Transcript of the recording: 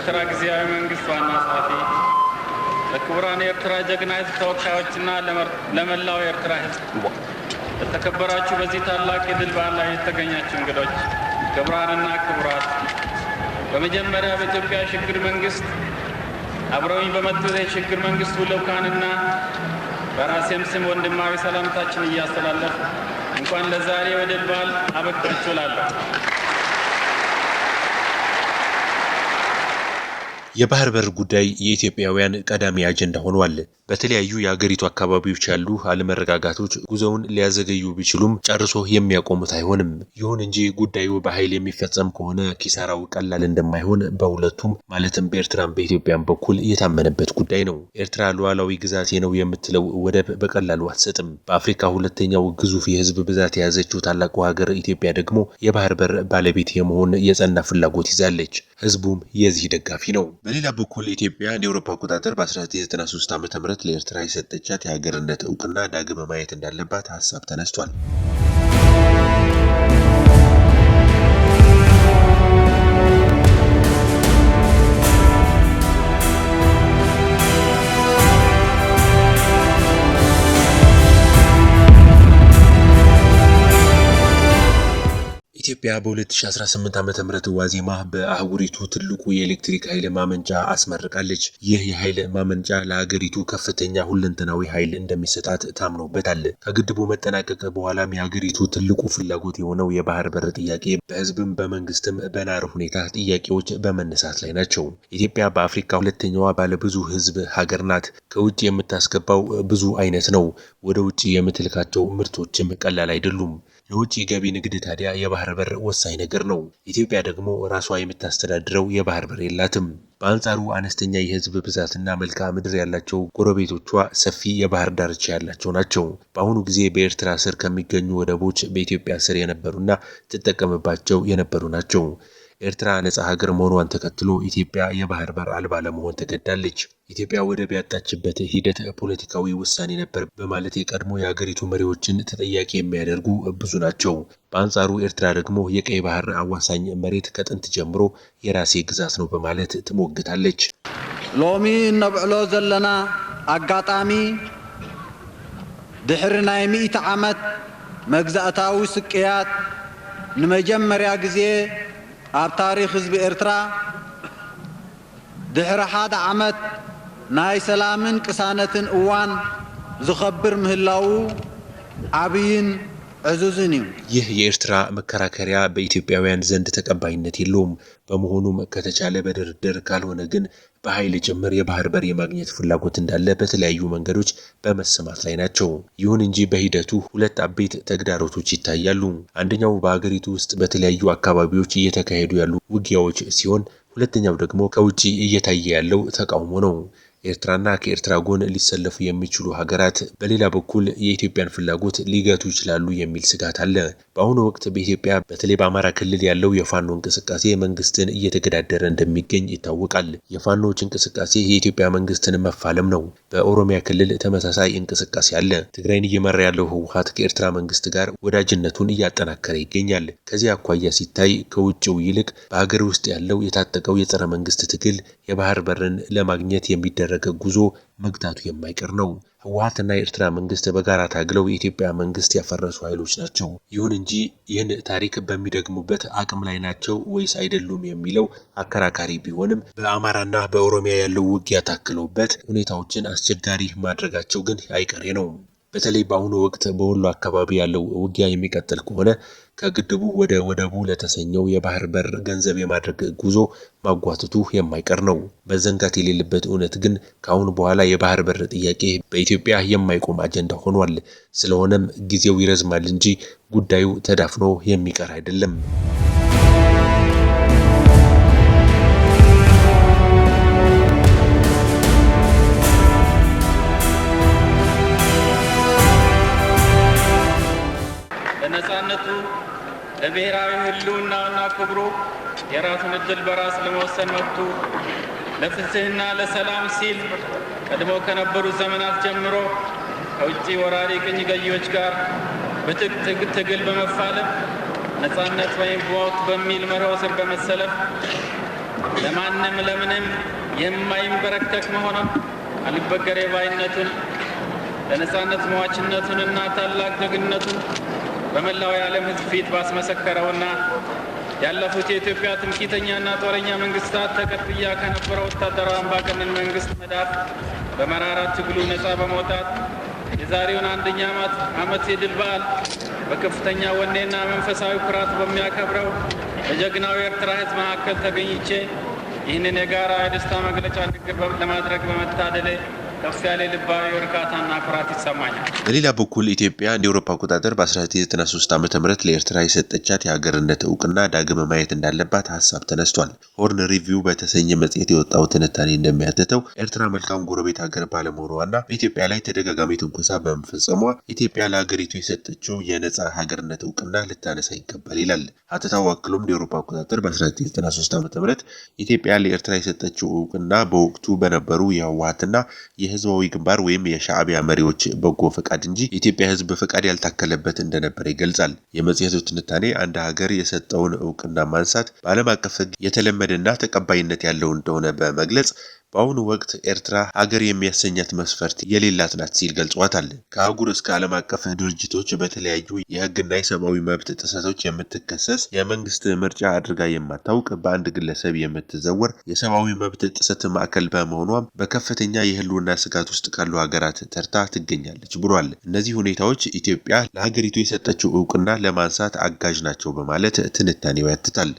የኤርትራ ጊዜያዊ መንግስት ዋና ጸሐፊ፣ ለክቡራን የኤርትራ ጀግና ሕዝብ ተወካዮችና ለመላው የኤርትራ ሕዝብ፣ ለተከበራችሁ በዚህ ታላቅ የድል በዓል ላይ የተገኛችሁ እንግዶች፣ ክቡራንና ክቡራት፣ በመጀመሪያ በኢትዮጵያ የሽግግር መንግስት አብረውኝ በመጡት የሽግግር መንግስቱ ልዑካንና በራሴም ስም ወንድማዊ ሰላምታችን እያስተላለፍ እንኳን ለዛሬ የድል በዓል አበቃችሁ እላለሁ። የባህር በር ጉዳይ የኢትዮጵያውያን ቀዳሚ አጀንዳ ሆኗል። በተለያዩ የሀገሪቱ አካባቢዎች ያሉ አለመረጋጋቶች ጉዞውን ሊያዘገዩ ቢችሉም ጨርሶ የሚያቆሙት አይሆንም። ይሁን እንጂ ጉዳዩ በኃይል የሚፈጸም ከሆነ ኪሳራው ቀላል እንደማይሆን በሁለቱም ማለትም በኤርትራም በኢትዮጵያም በኩል የታመነበት ጉዳይ ነው። ኤርትራ ሉዓላዊ ግዛቴ ነው የምትለው ወደብ በቀላሉ አትሰጥም። በአፍሪካ ሁለተኛው ግዙፍ የህዝብ ብዛት የያዘችው ታላቁ ሀገር ኢትዮጵያ ደግሞ የባህር በር ባለቤት የመሆን የጸና ፍላጎት ይዛለች። ህዝቡም የዚህ ደጋፊ ነው። በሌላ በኩል ኢትዮጵያ እንደ አውሮፓ አቆጣጠር በ1993 ዓ.ም ለኤርትራ የሰጠቻት የሀገርነት እውቅና ዳግም ማየት እንዳለባት ሐሳብ ተነስቷል። ኢትዮጵያ በ2018 ዓ.ም ዋዜማ በአህጉሪቱ ትልቁ የኤሌክትሪክ ኃይል ማመንጫ አስመርቃለች። ይህ የኃይል ማመንጫ ለሀገሪቱ ከፍተኛ ሁለንተናዊ ኃይል እንደሚሰጣት ታምኖበታል። ከግድቡ መጠናቀቅ በኋላም የሀገሪቱ ትልቁ ፍላጎት የሆነው የባህር በር ጥያቄ በህዝብም በመንግስትም በናረ ሁኔታ ጥያቄዎች በመነሳት ላይ ናቸው። ኢትዮጵያ በአፍሪካ ሁለተኛዋ ባለብዙ ህዝብ ሀገር ናት። ከውጭ የምታስገባው ብዙ አይነት ነው። ወደ ውጭ የምትልካቸው ምርቶችም ቀላል አይደሉም። የውጭ ገቢ ንግድ ታዲያ የባህር በር ወሳኝ ነገር ነው። ኢትዮጵያ ደግሞ ራሷ የምታስተዳድረው የባህር በር የላትም። በአንጻሩ አነስተኛ የህዝብ ብዛትና መልክዓ ምድር ያላቸው ጎረቤቶቿ ሰፊ የባህር ዳርቻ ያላቸው ናቸው። በአሁኑ ጊዜ በኤርትራ ስር ከሚገኙ ወደቦች በኢትዮጵያ ስር የነበሩና ትጠቀምባቸው የነበሩ ናቸው። ኤርትራ ነጻ ሀገር መሆኗን ተከትሎ ኢትዮጵያ የባህር በር አልባ ለመሆን ተገዳለች። ኢትዮጵያ ወደብ ያጣችበት ሂደት ፖለቲካዊ ውሳኔ ነበር በማለት የቀድሞ የሀገሪቱ መሪዎችን ተጠያቂ የሚያደርጉ ብዙ ናቸው። በአንጻሩ ኤርትራ ደግሞ የቀይ ባህር አዋሳኝ መሬት ከጥንት ጀምሮ የራሴ ግዛት ነው በማለት ትሞግታለች። ሎሚ ነብዕሎ ዘለና አጋጣሚ ድሕሪ ናይ 100 ዓመት መግዛእታዊ ስቅያት ንመጀመርያ ጊዜ ኣብ ታሪክ ህዝቢ ኤርትራ ድሕሪ 1 ዓመት ናይ ሰላምን ቅሳነትን እዋን ዝኸብር ምህላው ዓብይን ዕዙዝን እዩ። ይህ የኤርትራ መከራከሪያ በኢትዮጵያውያን ዘንድ ተቀባይነት የለውም። በመሆኑም ከተቻለ በድርድር ካልሆነ ግን በኃይል ጭምር የባህር በር የማግኘት ፍላጎት እንዳለ በተለያዩ መንገዶች በመሰማት ላይ ናቸው። ይሁን እንጂ በሂደቱ ሁለት አበይት ተግዳሮቶች ይታያሉ። አንደኛው በሀገሪቱ ውስጥ በተለያዩ አካባቢዎች እየተካሄዱ ያሉ ውጊያዎች ሲሆን፣ ሁለተኛው ደግሞ ከውጪ እየታየ ያለው ተቃውሞ ነው። ኤርትራና ከኤርትራ ጎን ሊሰለፉ የሚችሉ ሀገራት በሌላ በኩል የኢትዮጵያን ፍላጎት ሊገቱ ይችላሉ የሚል ስጋት አለ። በአሁኑ ወቅት በኢትዮጵያ በተለይ በአማራ ክልል ያለው የፋኖ እንቅስቃሴ መንግስትን እየተገዳደረ እንደሚገኝ ይታወቃል። የፋኖዎች እንቅስቃሴ የኢትዮጵያ መንግስትን መፋለም ነው። በኦሮሚያ ክልል ተመሳሳይ እንቅስቃሴ አለ። ትግራይን እየመራ ያለው ህወሓት ከኤርትራ መንግስት ጋር ወዳጅነቱን እያጠናከረ ይገኛል። ከዚህ አኳያ ሲታይ ከውጭው ይልቅ በሀገር ውስጥ ያለው የታጠቀው የጸረ መንግስት ትግል የባህር በርን ለማግኘት የሚደረግ ጉዞ መግታቱ የማይቀር ነው። ህወሓትና የኤርትራ መንግስት በጋራ ታግለው የኢትዮጵያ መንግስት ያፈረሱ ኃይሎች ናቸው። ይሁን እንጂ ይህን ታሪክ በሚደግሙበት አቅም ላይ ናቸው ወይስ አይደሉም የሚለው አከራካሪ ቢሆንም በአማራና በኦሮሚያ ያለው ውጊያ ታክለውበት ሁኔታዎችን አስቸጋሪ ማድረጋቸው ግን አይቀሬ ነው። በተለይ በአሁኑ ወቅት በወሎ አካባቢ ያለው ውጊያ የሚቀጥል ከሆነ ከግድቡ ወደ ወደቡ ለተሰኘው የባህር በር ገንዘብ የማድረግ ጉዞ ማጓተቱ የማይቀር ነው። መዘንጋት የሌለበት እውነት ግን ከአሁን በኋላ የባህር በር ጥያቄ በኢትዮጵያ የማይቆም አጀንዳ ሆኗል። ስለሆነም ጊዜው ይረዝማል እንጂ ጉዳዩ ተዳፍኖ የሚቀር አይደለም። ለብሔራዊ ህልውናውና ክብሩ የራሱን እድል በራስ ለመወሰን መብቱ ለፍትህና ለሰላም ሲል ቀድሞ ከነበሩ ዘመናት ጀምሮ ከውጭ ወራሪ ቅኝ ገዢዎች ጋር በትጥቅ ትግል በመፋለም ነፃነት ወይም ሞት በሚል መርሆ ስር በመሰለፍ ለማንም ለምንም የማይንበረከክ መሆኑን አልበገሬ ባይነቱን ለነጻነት መዋችነቱንና ታላቅ ጀግንነቱን በመላው የዓለም ሕዝብ ፊት ባስመሰከረውና ያለፉት የኢትዮጵያ ትምክህተኛና ጦረኛ መንግስታት ተቀጥያ ከነበረው ወታደራዊ አምባገነን መንግስት መዳፍ በመራራ ትግሉ ነጻ በመውጣት የዛሬውን 1ኛ ዓመት የድል በዓል በከፍተኛ ወኔና መንፈሳዊ ኩራት በሚያከብረው በጀግናው የኤርትራ ሕዝብ መካከል ተገኝቼ ይህንን የጋራ የደስታ መግለጫ ንግግር ለማድረግ በመታደሌ ከፍ ያለ ልባዊ እርካታና ኩራት ይሰማኛል። በሌላ በኩል ኢትዮጵያ እንደ አውሮፓ አቆጣጠር በ1993 ዓ.ም ለኤርትራ የሰጠቻት የሀገርነት እውቅና ዳግም ማየት እንዳለባት ሀሳብ ተነስቷል። ሆርን ሪቪው በተሰኘ መጽሔት የወጣው ትንታኔ እንደሚያትተው ኤርትራ መልካም ጎረቤት ሀገር ባለመሆኗና በኢትዮጵያ ላይ ተደጋጋሚ ትንኮሳ በመፈጸሟ ኢትዮጵያ ለሀገሪቱ የሰጠችው የነጻ ሀገርነት እውቅና ልታነሳ ይገባል ይላል። ሀተታው አክሎም እንደ አውሮፓ አቆጣጠር በ1993 ዓ.ም ኢትዮጵያ ለኤርትራ የሰጠችው እውቅና በወቅቱ በነበሩ የህወሓትና የህዝባዊ ግንባር ወይም የሻዕቢያ መሪዎች በጎ ፈቃድ እንጂ የኢትዮጵያ ህዝብ ፈቃድ ያልታከለበት እንደነበር ይገልጻል። የመጽሔቱ ትንታኔ አንድ ሀገር የሰጠውን እውቅና ማንሳት በዓለም አቀፍ ህግ የተለመደና ተቀባይነት ያለው እንደሆነ በመግለጽ በአሁኑ ወቅት ኤርትራ ሀገር የሚያሰኛት መስፈርት የሌላት ናት ሲል ገልጿታል። ከአህጉር እስከ ዓለም አቀፍ ድርጅቶች በተለያዩ የህግና የሰብአዊ መብት ጥሰቶች የምትከሰስ የመንግስት ምርጫ አድርጋ የማታውቅ በአንድ ግለሰብ የምትዘወር የሰብአዊ መብት ጥሰት ማዕከል በመሆኗም በከፍተኛ የህልውና ስጋት ውስጥ ካሉ ሀገራት ተርታ ትገኛለች ብሏል። እነዚህ ሁኔታዎች ኢትዮጵያ ለሀገሪቱ የሰጠችው እውቅና ለማንሳት አጋዥ ናቸው በማለት ትንታኔው ያትታል።